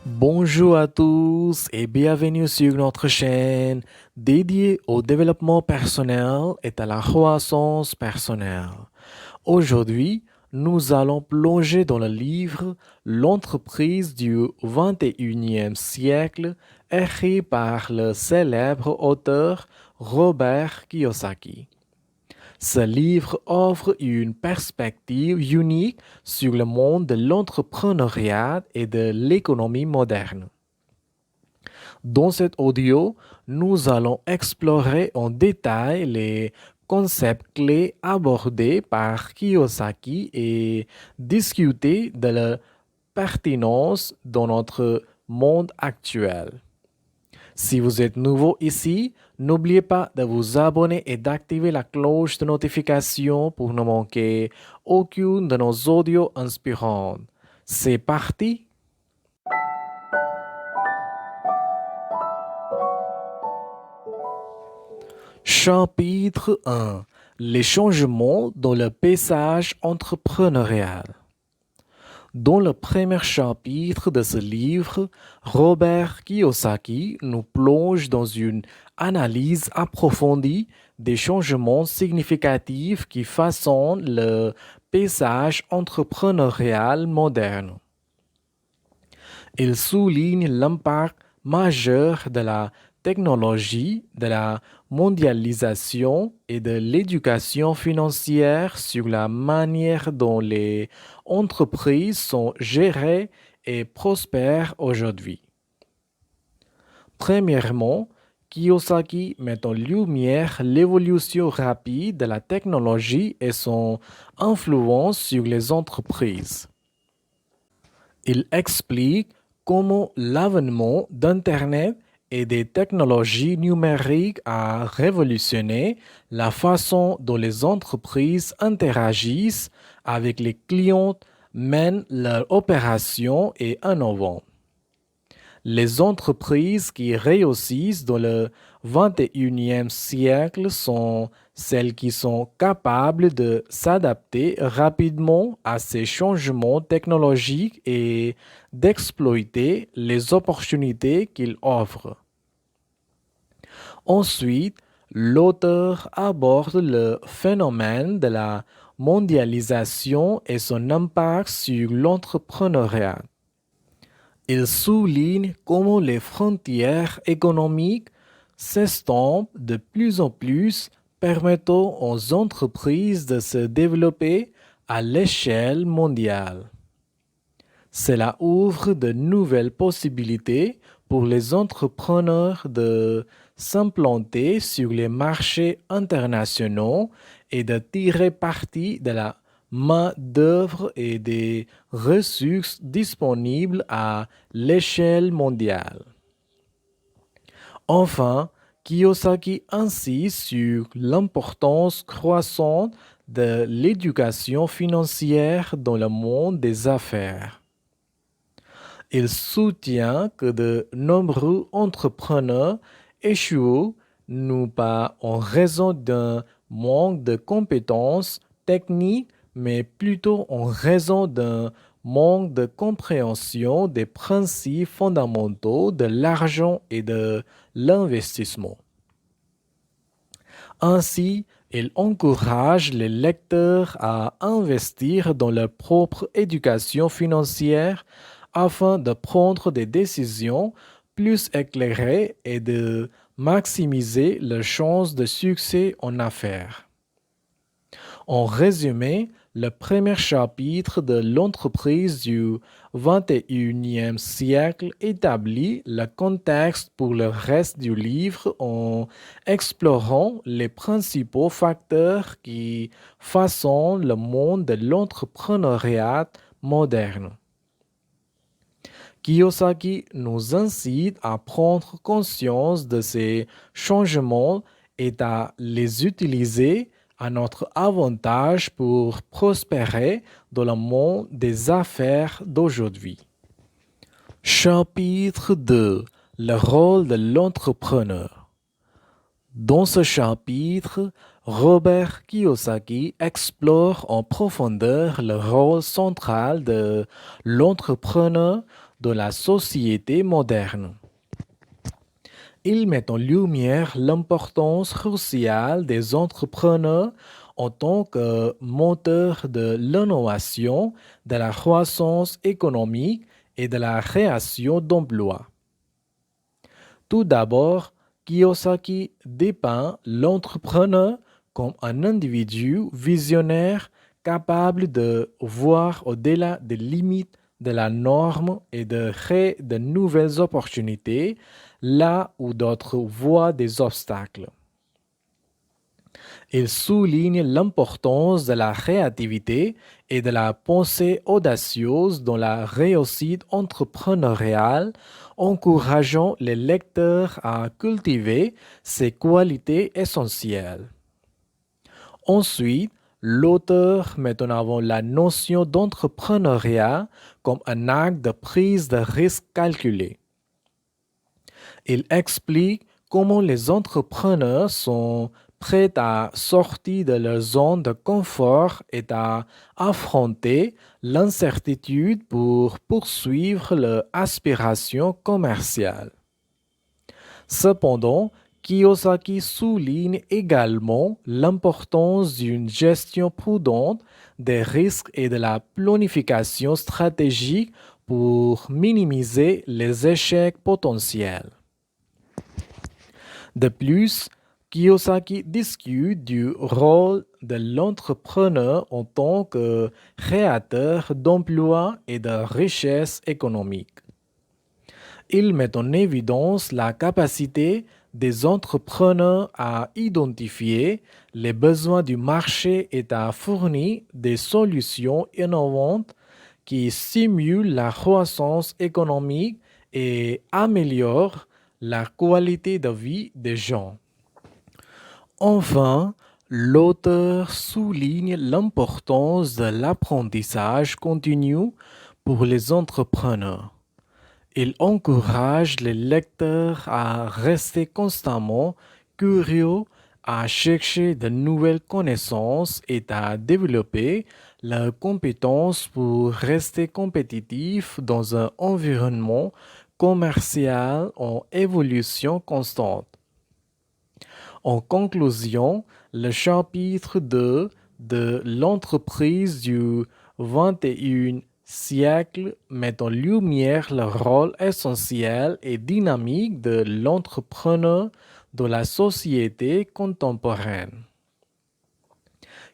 Bonjour à tous et bienvenue sur notre chaîne dédiée au développement personnel et à la croissance personnelle. Aujourd'hui, nous allons plonger dans le livre L'entreprise du 21e siècle, écrit par le célèbre auteur Robert Kiyosaki. Ce livre offre une perspective unique sur le monde de l'entrepreneuriat et de l'économie moderne. Dans cet audio, nous allons explorer en détail les concepts clés abordés par Kiyosaki et discuter de leur pertinence dans notre monde actuel. Si vous êtes nouveau ici, n'oubliez pas de vous abonner et d'activer la cloche de notification pour ne manquer aucune de nos audios inspirants. C'est parti! Chapitre 1. Les changements dans le paysage entrepreneurial. Dans le premier chapitre de ce livre, Robert Kiyosaki nous plonge dans une analyse approfondie des changements significatifs qui façonnent le paysage entrepreneurial moderne. Il souligne l'impact majeur de la technologie, de la mondialisation et de l'éducation financière sur la manière dont les entreprises sont gérées et prospèrent aujourd'hui. Premièrement, Kiyosaki met en lumière l'évolution rapide de la technologie et son influence sur les entreprises. Il explique comment l'avènement d'Internet et des technologies numériques a révolutionné la façon dont les entreprises interagissent avec les clients, mènent leurs opérations et innovent. Les entreprises qui réussissent dans le 21e siècle sont celles qui sont capables de s'adapter rapidement à ces changements technologiques et d'exploiter les opportunités qu'ils offrent. Ensuite, l'auteur aborde le phénomène de la mondialisation et son impact sur l'entrepreneuriat. Il souligne comment les frontières économiques s'estompent de plus en plus, permettant aux entreprises de se développer à l'échelle mondiale. Cela ouvre de nouvelles possibilités pour les entrepreneurs de s'implanter sur les marchés internationaux et de tirer parti de la main-d'œuvre et des ressources disponibles à l'échelle mondiale. Enfin, Kiyosaki insiste sur l'importance croissante de l'éducation financière dans le monde des affaires. Il soutient que de nombreux entrepreneurs échouent non pas en raison d'un manque de compétences techniques, mais plutôt en raison d'un manque de compréhension des principes fondamentaux de l'argent et de l'investissement. Ainsi, il encourage les lecteurs à investir dans leur propre éducation financière afin de prendre des décisions plus éclairées et de maximiser leurs chances de succès en affaires. En résumé, le premier chapitre de l'entreprise du 21e siècle établit le contexte pour le reste du livre en explorant les principaux facteurs qui façonnent le monde de l'entrepreneuriat moderne. Kiyosaki nous incite à prendre conscience de ces changements et à les utiliser à notre avantage pour prospérer dans le monde des affaires d'aujourd'hui. Chapitre 2. Le rôle de l'entrepreneur. Dans ce chapitre, Robert Kiyosaki explore en profondeur le rôle central de l'entrepreneur dans la société moderne. Il met en lumière l'importance cruciale des entrepreneurs en tant que moteur de l'innovation, de la croissance économique et de la création d'emplois. Tout d'abord, Kiyosaki dépeint l'entrepreneur comme un individu visionnaire capable de voir au-delà des limites de la norme et de créer de nouvelles opportunités là où d'autres voient des obstacles. Il souligne l'importance de la créativité et de la pensée audacieuse dans la réussite entrepreneuriale, encourageant les lecteurs à cultiver ces qualités essentielles. Ensuite, l'auteur met en avant la notion d'entrepreneuriat comme un acte de prise de risque calculé. Il explique comment les entrepreneurs sont prêts à sortir de leur zone de confort et à affronter l'incertitude pour poursuivre leur aspiration commerciale. Cependant, Kiyosaki souligne également l'importance d'une gestion prudente des risques et de la planification stratégique pour minimiser les échecs potentiels. De plus, Kiyosaki discute du rôle de l'entrepreneur en tant que créateur d'emplois et de richesses économiques. Il met en évidence la capacité des entrepreneurs à identifier les besoins du marché et à fournir des solutions innovantes qui stimulent la croissance économique et améliorent la qualité de vie des gens. Enfin, l'auteur souligne l'importance de l'apprentissage continu pour les entrepreneurs. Il encourage les lecteurs à rester constamment curieux, à chercher de nouvelles connaissances et à développer leurs compétences pour rester compétitifs dans un environnement commercial en évolution constante. En conclusion, le chapitre 2 de l'entreprise du 21e siècle met en lumière le rôle essentiel et dynamique de l'entrepreneur dans la société contemporaine.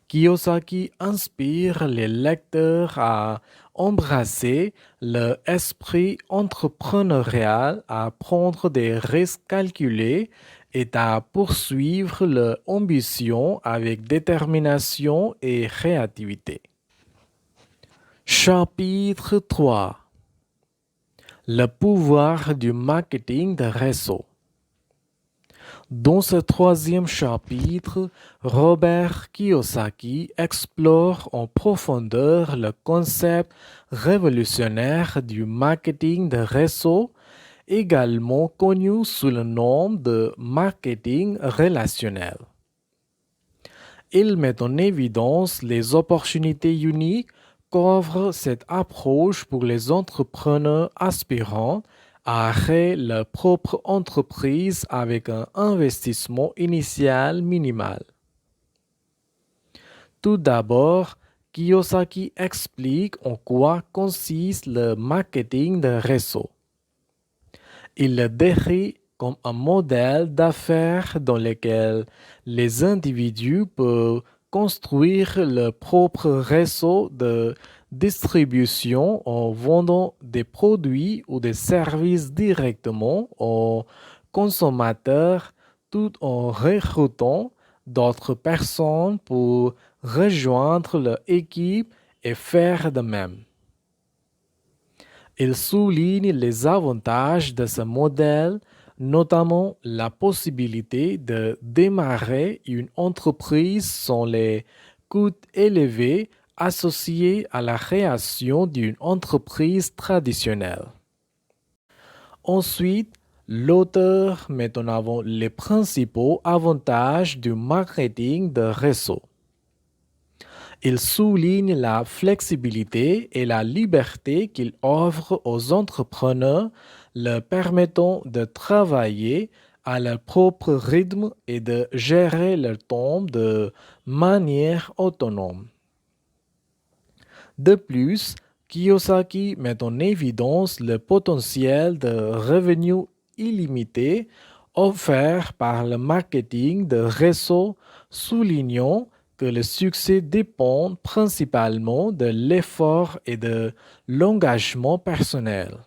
Kiyosaki inspire les lecteurs à embrasser l'esprit entrepreneurial, à prendre des risques calculés et à poursuivre leur ambition avec détermination et créativité. Chapitre 3. Le pouvoir du marketing de réseau. Dans ce troisième chapitre, Robert Kiyosaki explore en profondeur le concept révolutionnaire du marketing de réseau, également connu sous le nom de marketing relationnel. Il met en évidence les opportunités uniques qu'offre cette approche pour les entrepreneurs aspirants à créer leur propre entreprise avec un investissement initial minimal. Tout d'abord, Kiyosaki explique en quoi consiste le marketing de réseau. Il le décrit comme un modèle d'affaires dans lequel les individus peuvent construire leur propre réseau de distribution en vendant des produits ou des services directement aux consommateurs tout en recrutant d'autres personnes pour rejoindre leur équipe et faire de même. Il souligne les avantages de ce modèle, notamment la possibilité de démarrer une entreprise sans les coûts élevés associés à la création d'une entreprise traditionnelle. Ensuite, l'auteur met en avant les principaux avantages du marketing de réseau. Il souligne la flexibilité et la liberté qu'il offre aux entrepreneurs, leur permettant de travailler à leur propre rythme et de gérer leur temps de manière autonome. De plus, Kiyosaki met en évidence le potentiel de revenus illimité offert par le marketing de réseau, soulignant que le succès dépend principalement de l'effort et de l'engagement personnel.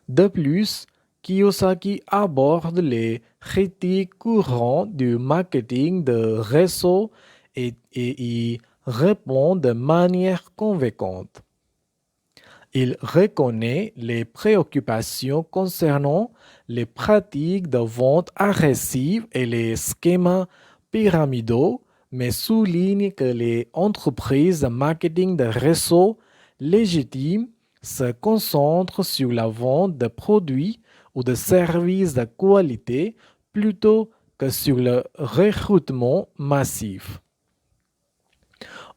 De plus, Kiyosaki aborde les critiques courantes du marketing de réseau et y répond de manière convaincante. Il reconnaît les préoccupations concernant les pratiques de vente agressive et les schémas pyramidaux, mais souligne que les entreprises de marketing de réseau légitimes se concentrent sur la vente de produits ou de services de qualité plutôt que sur le recrutement massif.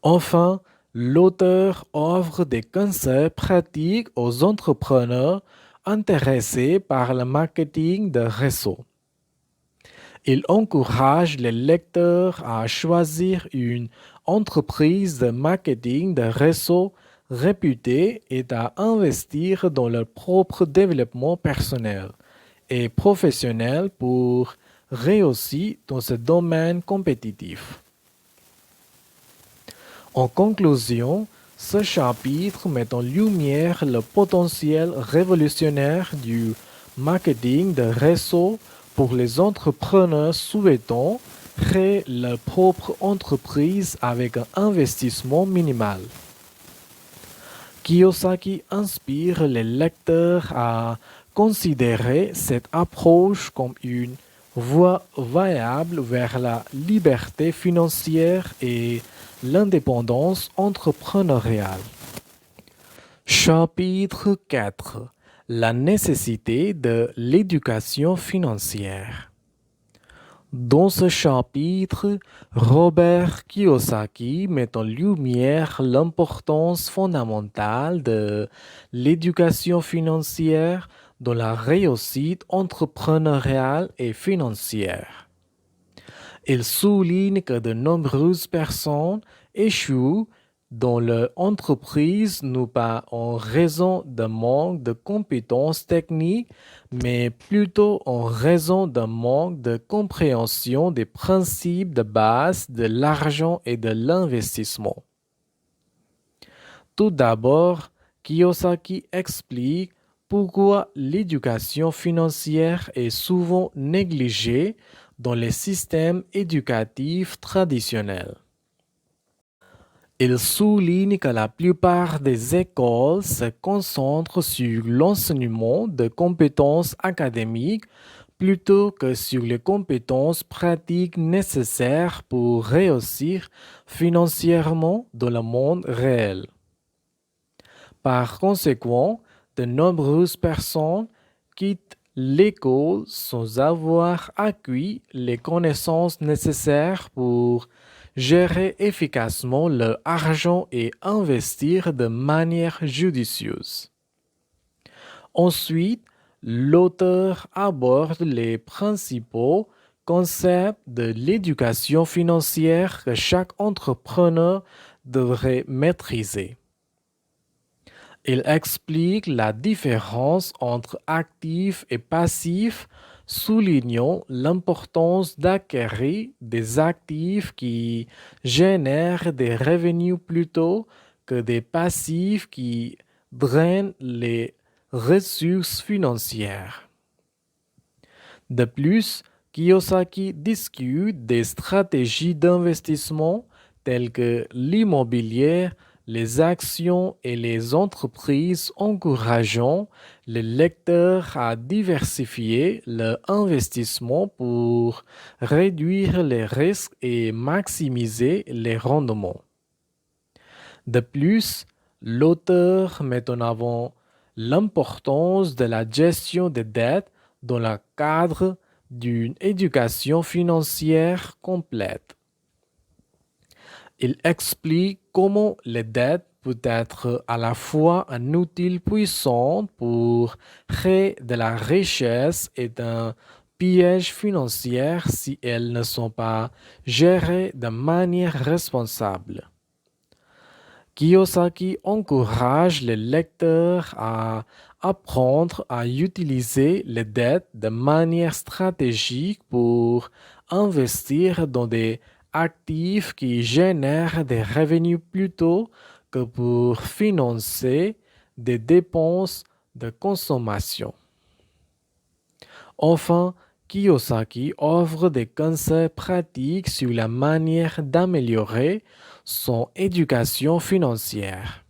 Enfin, l'auteur offre des conseils pratiques aux entrepreneurs intéressés par le marketing de réseau. Il encourage les lecteurs à choisir une entreprise de marketing de réseau réputée et à investir dans leur propre développement personnel et professionnel pour réussir dans ce domaine compétitif. En conclusion, ce chapitre met en lumière le potentiel révolutionnaire du marketing de réseau pour les entrepreneurs souhaitant créer leur propre entreprise avec un investissement minimal. Kiyosaki inspire les lecteurs à considérer cette approche comme une voie viable vers la liberté financière et l'indépendance entrepreneuriale. Chapitre 4. La nécessité de l'éducation financière. Dans ce chapitre, Robert Kiyosaki met en lumière l'importance fondamentale de l'éducation financière dans la réussite entrepreneuriale et financière. Il souligne que de nombreuses personnes échouent dans leur entreprise non pas en raison d'un manque de compétences techniques, mais plutôt en raison d'un manque de compréhension des principes de base de l'argent et de l'investissement. Tout d'abord, Kiyosaki explique pourquoi l'éducation financière est souvent négligée dans les systèmes éducatifs traditionnels. Il souligne que la plupart des écoles se concentrent sur l'enseignement de compétences académiques plutôt que sur les compétences pratiques nécessaires pour réussir financièrement dans le monde réel. Par conséquent, de nombreuses personnes quittent l'école sans avoir acquis les connaissances nécessaires pour gérer efficacement leur argent et investir de manière judicieuse. Ensuite, l'auteur aborde les principaux concepts de l'éducation financière que chaque entrepreneur devrait maîtriser. Il explique la différence entre actifs et passifs, soulignant l'importance d'acquérir des actifs qui génèrent des revenus plutôt que des passifs qui drainent les ressources financières. De plus, Kiyosaki discute des stratégies d'investissement telles que l'immobilier, les actions et les entreprises, encourageant les lecteurs à diversifier leur investissement pour réduire les risques et maximiser les rendements. De plus, l'auteur met en avant l'importance de la gestion des dettes dans le cadre d'une éducation financière complète. Il explique comment les dettes peuvent être à la fois un outil puissant pour créer de la richesse et un piège financier si elles ne sont pas gérées de manière responsable. Kiyosaki encourage les lecteurs à apprendre à utiliser les dettes de manière stratégique pour investir dans des actifs qui génèrent des revenus plutôt que pour financer des dépenses de consommation. Enfin, Kiyosaki offre des conseils pratiques sur la manière d'améliorer son éducation financière.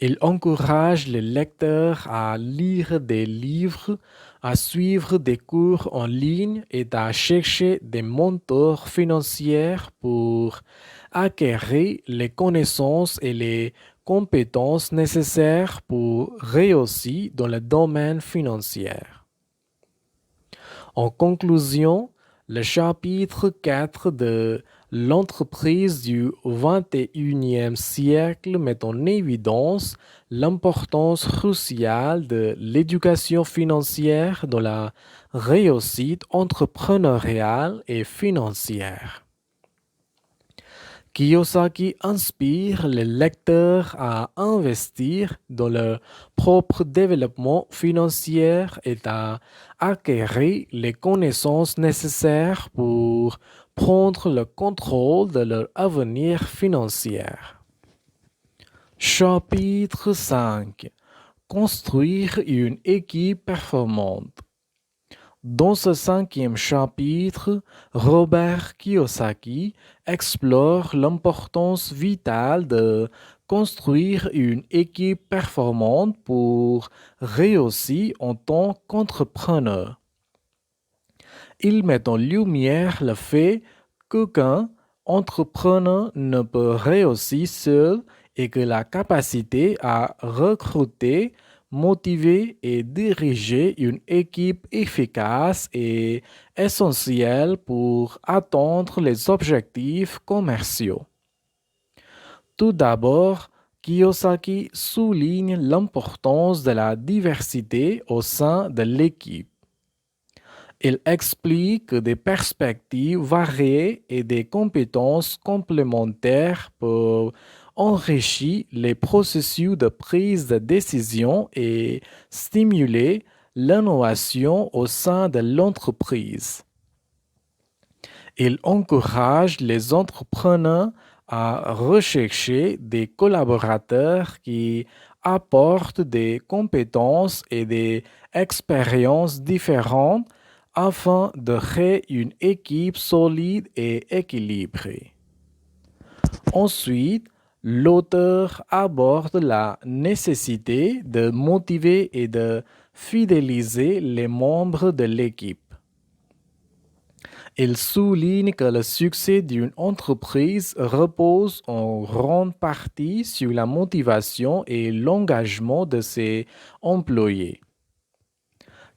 Il encourage les lecteurs à lire des livres, à suivre des cours en ligne et à chercher des mentors financiers pour acquérir les connaissances et les compétences nécessaires pour réussir dans le domaine financier. En conclusion, le chapitre 4 de L'entreprise du XXIe siècle met en évidence l'importance cruciale de l'éducation financière dans la réussite entrepreneuriale et financière. Kiyosaki inspire les lecteurs à investir dans leur propre développement financier et à acquérir les connaissances nécessaires pour prendre le contrôle de leur avenir financier. Chapitre 5. Construire une équipe performante. Dans ce 5e chapitre, Robert Kiyosaki explore l'importance vitale de construire une équipe performante pour réussir en tant qu'entrepreneur. Il met en lumière le fait qu'aucun entrepreneur ne peut réussir seul et que la capacité à recruter, motiver et diriger une équipe efficace est essentielle pour atteindre les objectifs commerciaux. Tout d'abord, Kiyosaki souligne l'importance de la diversité au sein de l'équipe. Il explique que des perspectives variées et des compétences complémentaires peuvent enrichir les processus de prise de décision et stimuler l'innovation au sein de l'entreprise. Il encourage les entrepreneurs à rechercher des collaborateurs qui apportent des compétences et des expériences différentes afin de créer une équipe solide et équilibrée. Ensuite, l'auteur aborde la nécessité de motiver et de fidéliser les membres de l'équipe. Il souligne que le succès d'une entreprise repose en grande partie sur la motivation et l'engagement de ses employés.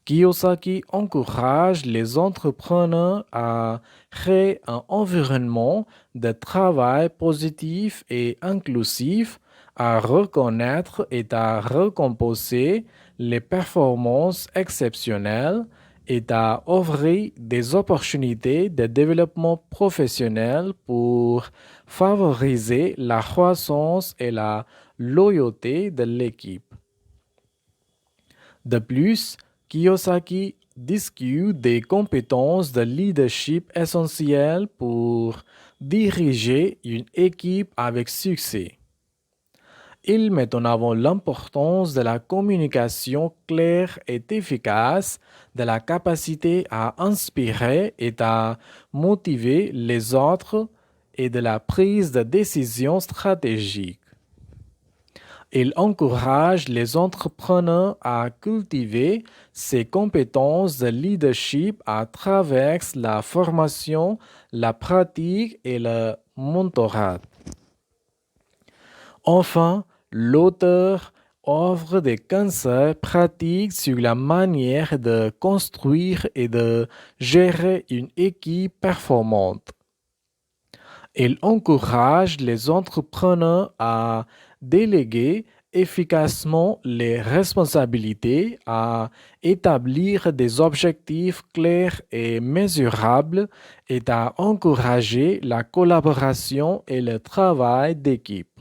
Kiyosaki encourage les entrepreneurs à créer un environnement de travail positif et inclusif, à reconnaître et à récompenser les performances exceptionnelles et à offrir des opportunités de développement professionnel pour favoriser la croissance et la loyauté de l'équipe. De plus, Kiyosaki discute des compétences de leadership essentielles pour diriger une équipe avec succès. Il met en avant l'importance de la communication claire et efficace, de la capacité à inspirer et à motiver les autres et de la prise de décision stratégique. Il encourage les entrepreneurs à cultiver ces compétences de leadership à travers la formation, la pratique et le mentorat. Enfin, l'auteur offre des conseils pratiques sur la manière de construire et de gérer une équipe performante. Il encourage les entrepreneurs à déléguer efficacement les responsabilités, à établir des objectifs clairs et mesurables et à encourager la collaboration et le travail d'équipe.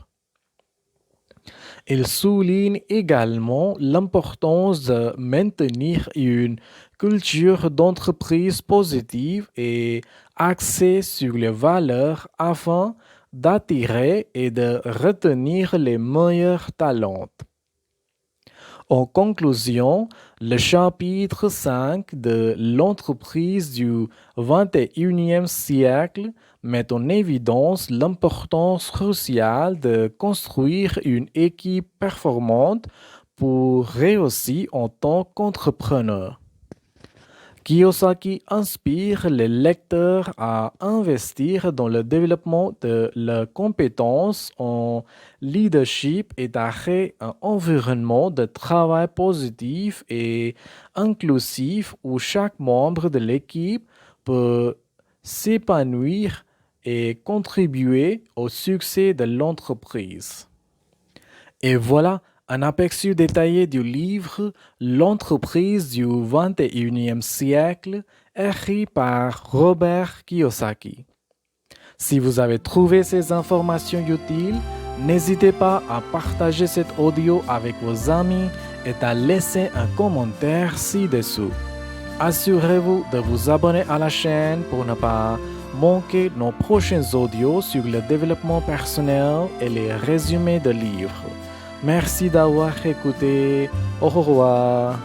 Il souligne également l'importance de maintenir une culture d'entreprise positive et axée sur les valeurs afin d'attirer et de retenir les meilleurs talents. En conclusion, le chapitre 5 de l'entreprise du 21e siècle met en évidence l'importance cruciale de construire une équipe performante pour réussir en tant qu'entrepreneur. Kiyosaki inspire les lecteurs à investir dans le développement de leurs compétences en leadership et à créer un environnement de travail positif et inclusif où chaque membre de l'équipe peut s'épanouir et contribuer au succès de l'entreprise. Et voilà un aperçu détaillé du livre L'entreprise du 21e siècle, écrit par Robert Kiyosaki. Si vous avez trouvé ces informations utiles, n'hésitez pas à partager cet audio avec vos amis et à laisser un commentaire ci-dessous. Assurez-vous de vous abonner à la chaîne pour ne pas manquer nos prochains audios sur le développement personnel et les résumés de livres. Merci d'avoir écouté. Au revoir.